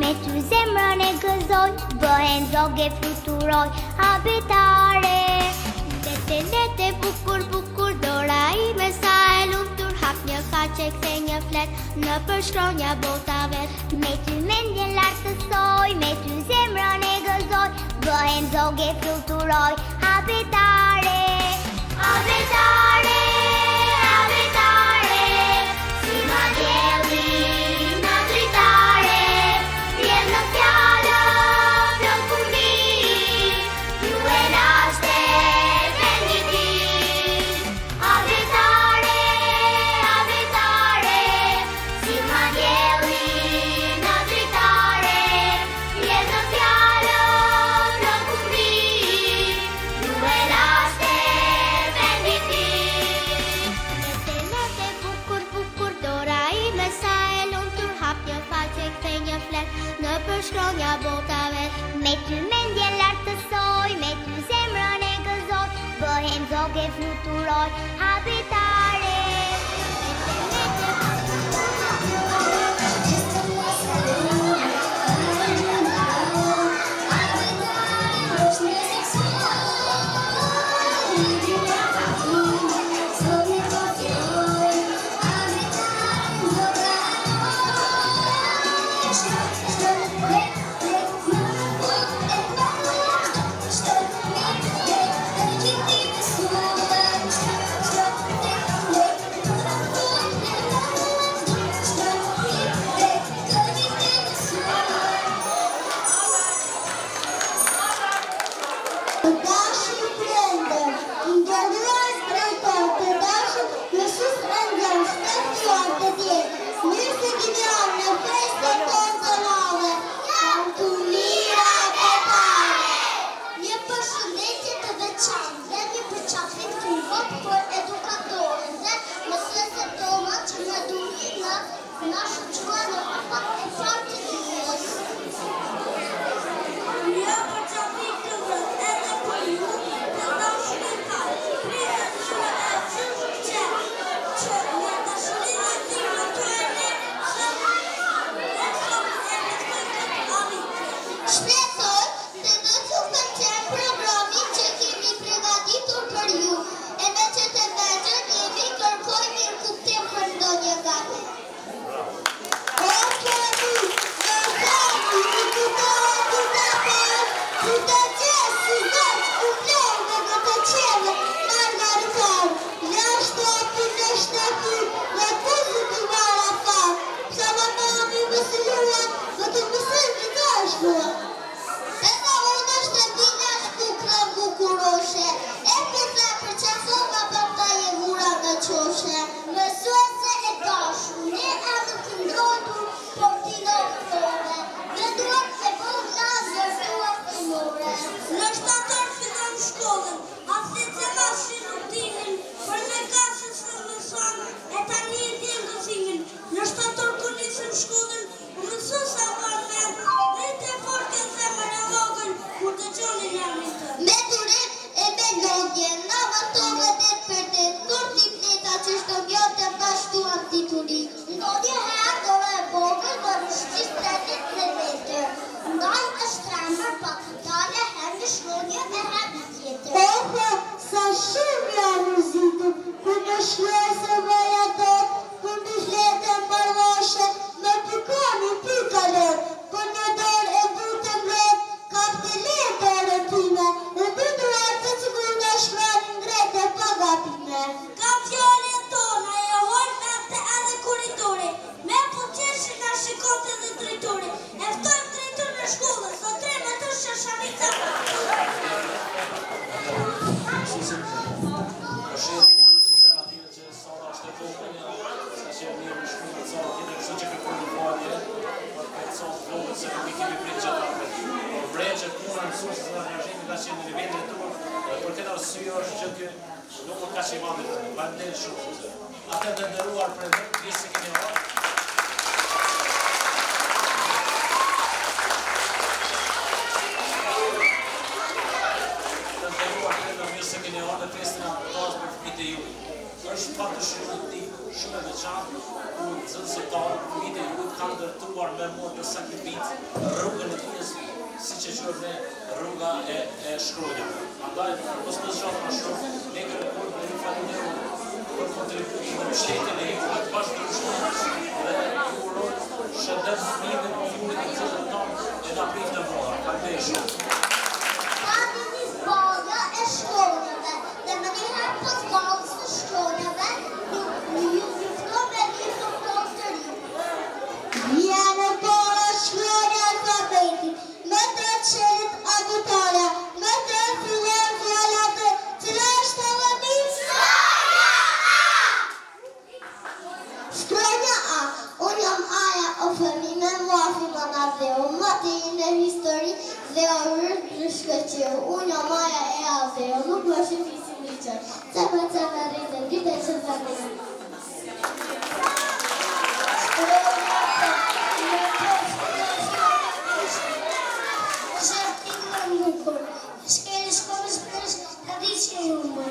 Me ty zemrën e gëzoj, bëhen zoge fluturoj, habitare. Lete, bukur, dora ime sa e lumtur, hap një kaqe, kthe një flet, në përshkronja bota vet. Me ty mendjen lartësoj, me ty zemrën e gëzoj, bëhen zoge fluturoj, habitare. Habitare, si ma dielli në dritare, vjen në fjallë, plot kur vi, ju e laste venditi. Habitare, si ma dielli në dritare, vjen në fjallë, plot kur vi, ju e laste venditi. Lete, bukur, dora ime sa e lumtur, hap një faqe, kthe një flet, në përshkronja bota vet. Me ty mendjen lartësoj, me ty zemrën e gëzoj, bëhem zoge fluturoj, habitare. Atë të ndëruar për gjithë se kemi orë. Të ndëruar për gjithë se kemi orë dhe festin a përtojës për fëmijët e ju. është patyshim ditë shumë e veçantë ku nxënësit fëmijët e jugut kanë ndërtuar me mod të sakrificë rrugën e dijes, siç e quajmë ne rruga e shkronjave. Andaj mos të zgjatë më shumë, ne kërkojmë një falënderim për kontributin në mbështetjen e jugut të bashkëpunëtorëve dhe ju urojmë shëndet fëmijëve të jugut të cilët tonë e na pritë të vora. Faleminderit. Unë jam Maja e Azeo, nuk më shëfisim një qërë. Cëpë rritën, dite që zërë. Shërtin më nukur, shkeli shkollës përsh të di që ju më.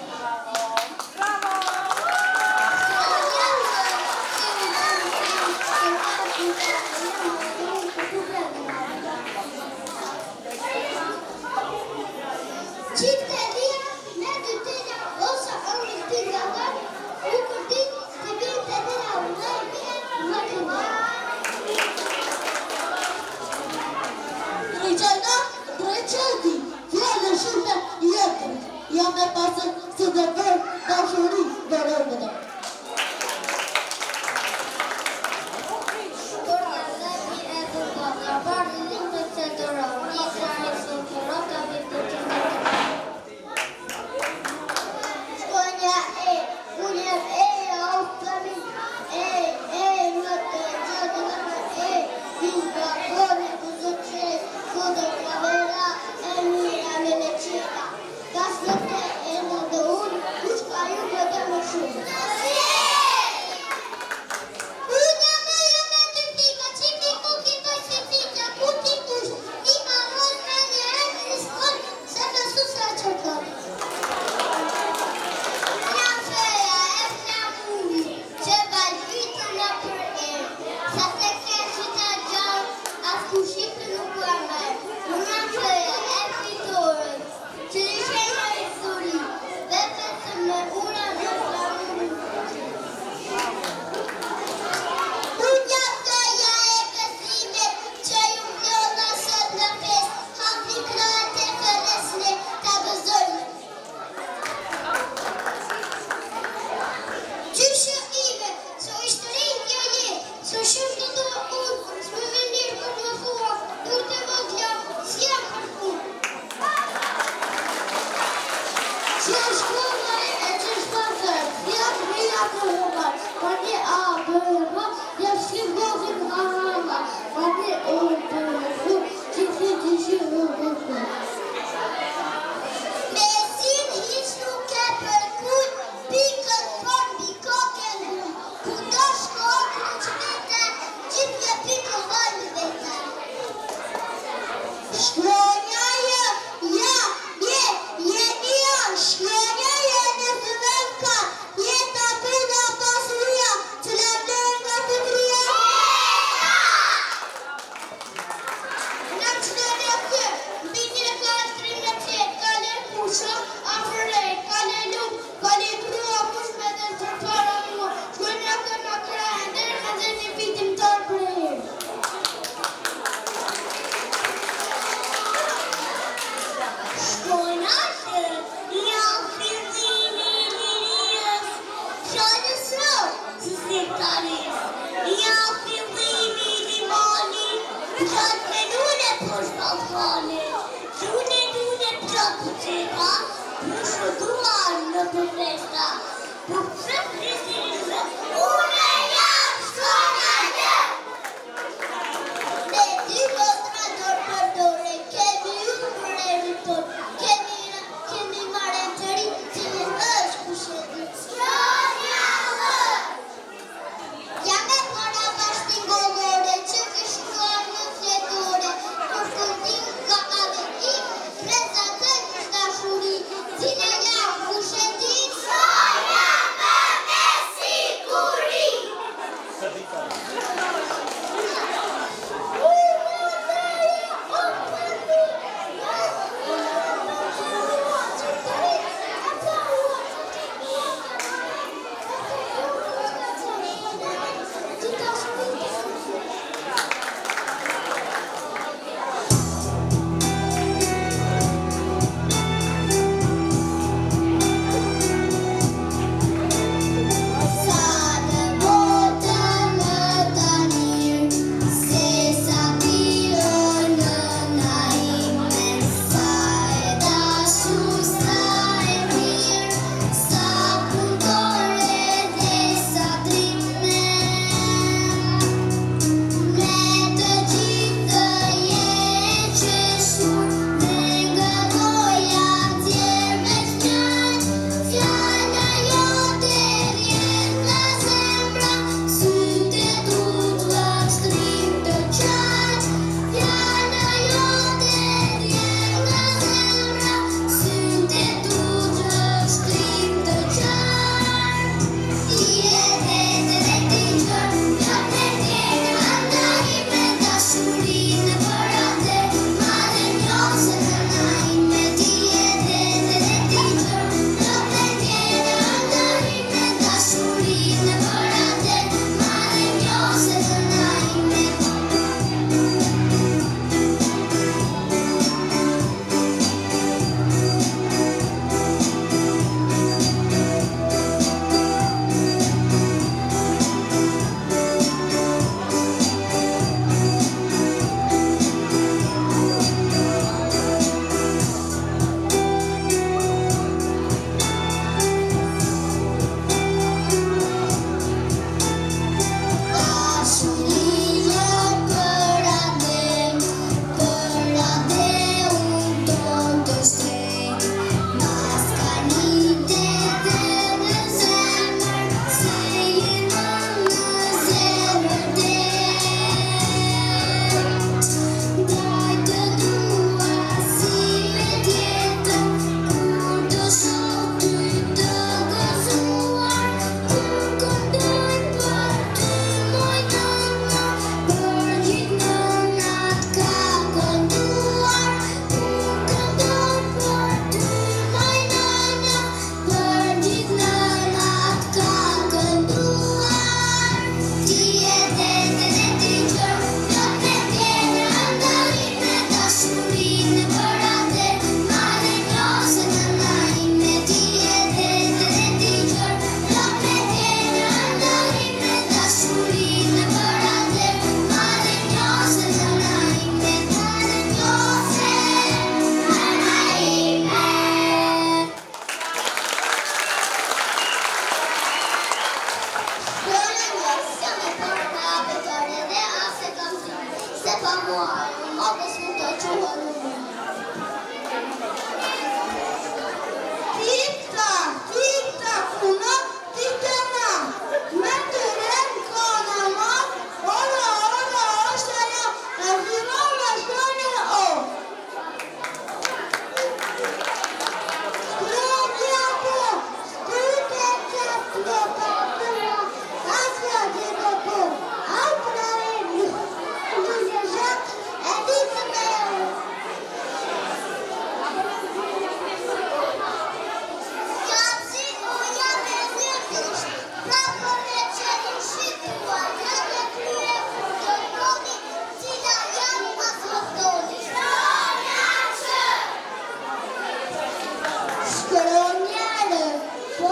Cine ia cu ședință? Sonia Mămea!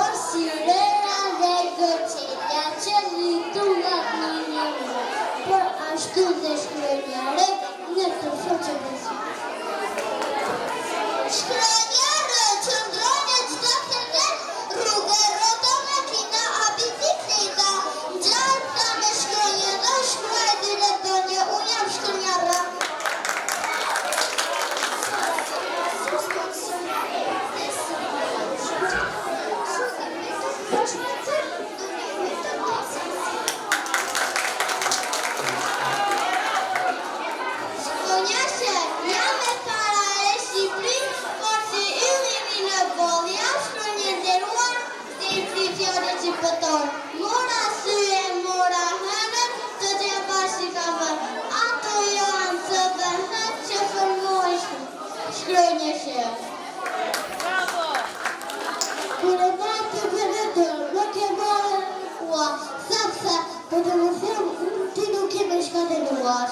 Porsirea dhe gëqetja që rritu nga një por ashtu dhe shkronjare në të shoqe besu. Shkronjare që ndronje qdo kërten, rrugë rrota makina a bicikleta, gjarta me shkronje dhe shkruaj dyre donje, unë jam shkronjara. Mora syje, mora hënën, të gjë bashkë ka vërë. Ato janë të vëhët që formojshë shkronjëshë. Bravo! Kure vajtë të vërëtër, nuk e vërë ua, sepse, po të më thëmë, ti nuk e me shkateluar.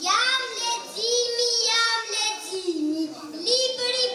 Jam leximi, libri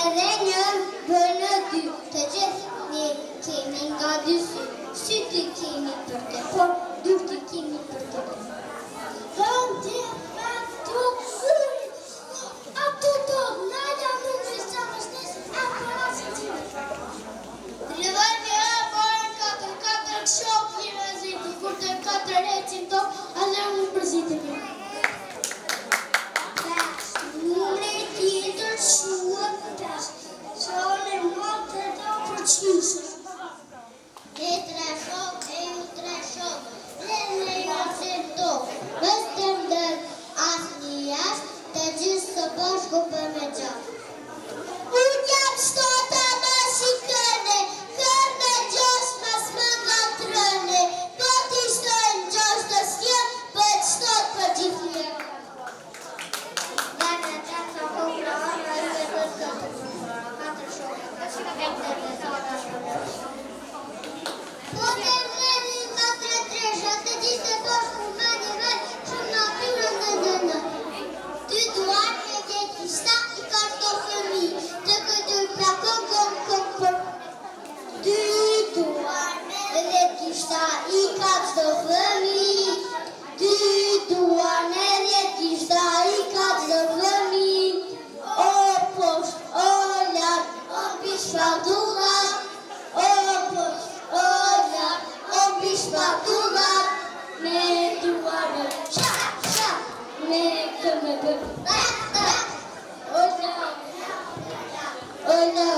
edhe një bënë dy, të gjithë ne kemi nga dy sy. Sy të kemi për te, por dur të kemi për te. Hëndje të kërë, ato të nëjda nuk me sa më shtesë, a parasit të me. Lëvar një barën 4 shok një rëziti, kur të 4 recim to, a në më përzitë një. Numre tjetër shuët 5, sonë e më të përqyshë. E 3 shok, e ju 3 shok, le nga që to, vështë ndër asë një jashtë, të gjithë së bashku për me gjatë. Unë jam shtota ma shikëne, kërne gjosh mas më nga trëne, po t'i shtojnë gjosh të s'kje, për shtot për gjithje. Dame të të kukra, anë e të të 4 shok, e të po të vreni nga 3 tresha, të gjithë e bashku me një vet, shumë natyrën në. Ty duar e gjeti shta i kartofëmi, të këtyr plakon kom për. Ty duar e gjeti shta i kartofëmi, ty duar e gjeti shta i kartofëmi, o posht, o lart, o bishpatullar, o posht, o lart, o bishpatullar, me duar e shak, me këmë Ola.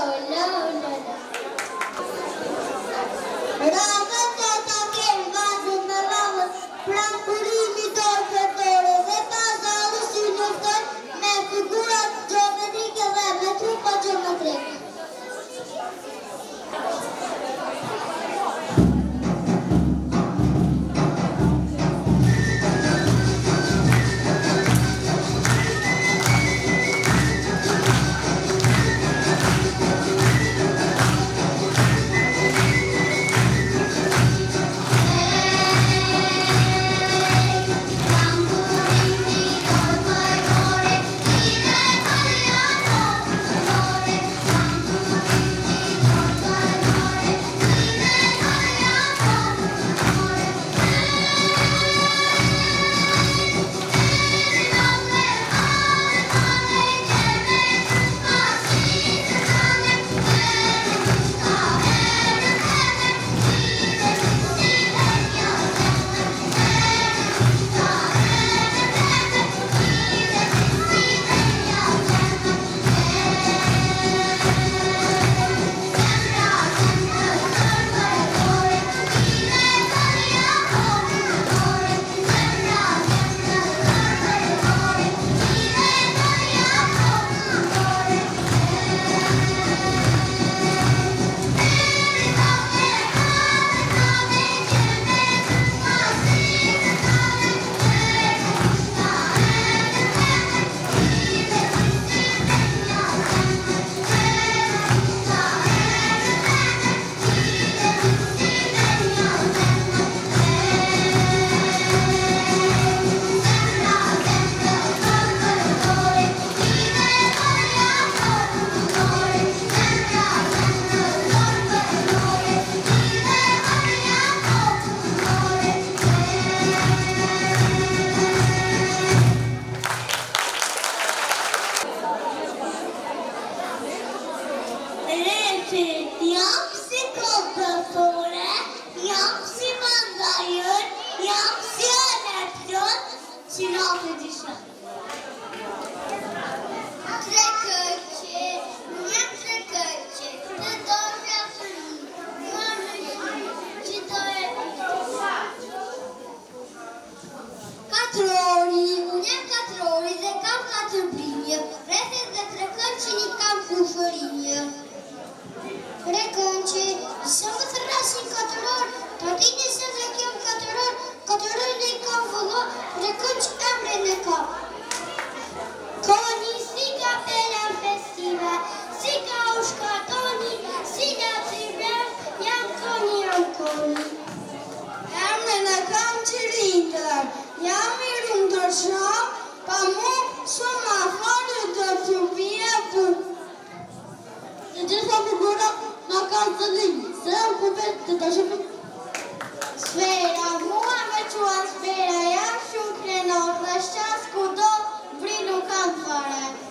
Ravën të ta kemë vazën me lavën, pram kurimi dorë për dore, dhe pas dalë si njëftën me figurat geometrike dhe me trupa geometrike. gjitha figura nga kanë zëllim, se në kupet të të shëpë. Sfera, mua me quan sfera, jam shumë krenor, dhe shqas ku do, vri nuk kanë fare.